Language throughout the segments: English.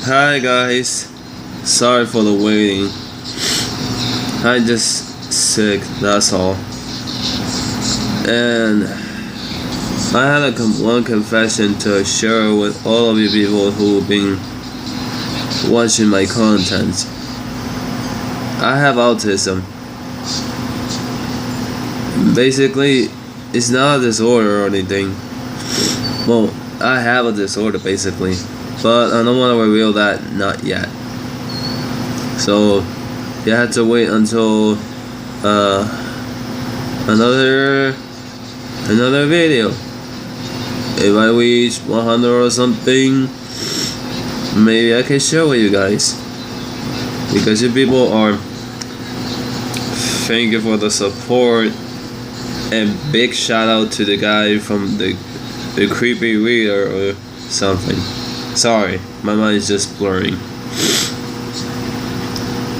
Hi guys, sorry for the waiting. I'm just sick, that's all. And I had one confession to share with all of you people who've been watching my content. I have autism. Basically, it's not a disorder or anything. Well, I have a disorder basically, but I don't want to reveal that not yet. So you have to wait until another video. If I reach 100 or something, maybe I can share with you guys, because you people are, thank you for the support, and big shout out to the guy from the creepy reader or something. Sorry, my mind is just blurring.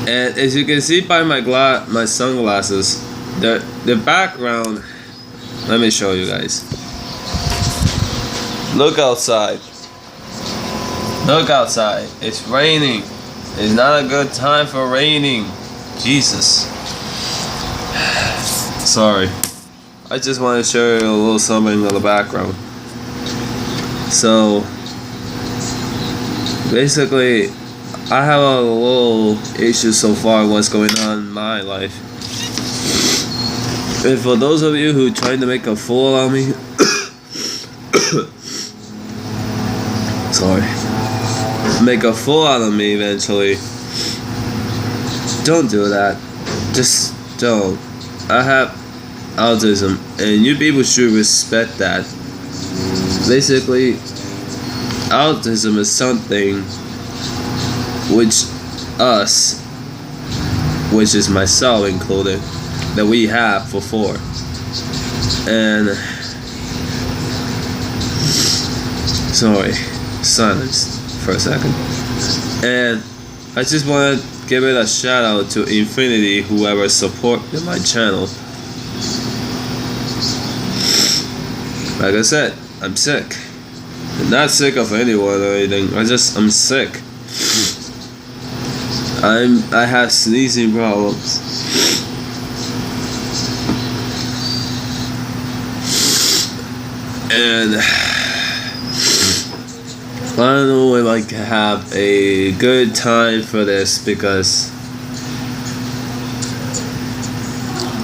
And as you can see by my sunglasses, the background, let me show you guys. Look outside. Look outside. It's raining. It's not a good time for raining. Jesus. Sorry. I just want to show you a little something on the background. So basically, I have a little issue so far what's going on in my life. And for those of you who trying to make a fool out of me, sorry, make a fool out of me eventually, don't do that. Just don't. I have autism, and you people should respect that. Basically, autism is something which us, which is myself included, that we have before. And sorry, silence for a second. And I just want to give it a shout out to Infinity, whoever supported my channel. Like I said, I'm sick. I'm not sick of anyone or anything. I'm sick. I have sneezing problems. And I don't know if I can have a good time for this, because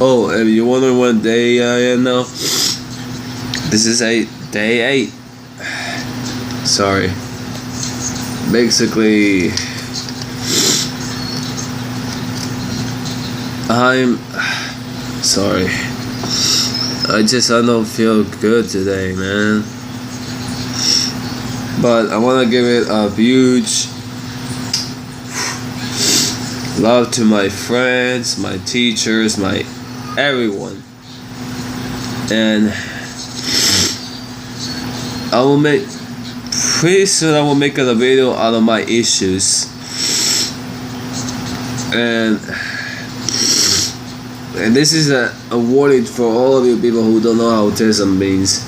if you wonder what day I am now, this is day 8. Sorry. Basically, I'm sorry. I don't feel good today, man. But I want to give it a huge love to my friends, my teachers, my everyone. And pretty soon I will make a video out of my issues. And this is a warning for all of you people who don't know what autism means.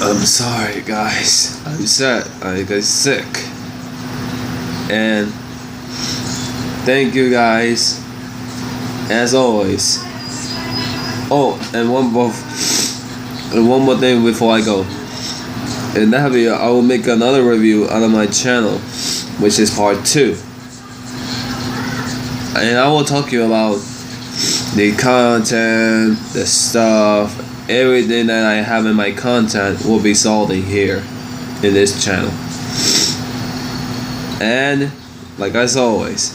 I'm sorry guys, I'm sad, I got sick. And thank you guys, as always. And one more thing before I go. In that video, I will make another review out of my channel, which is part 2. And I will talk to you about the content, the stuff, everything that I have in my content will be solved here in this channel. And like as always,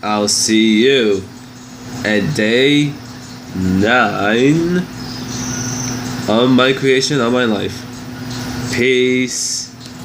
I'll see you at day 9 of my creation of my life. Peace.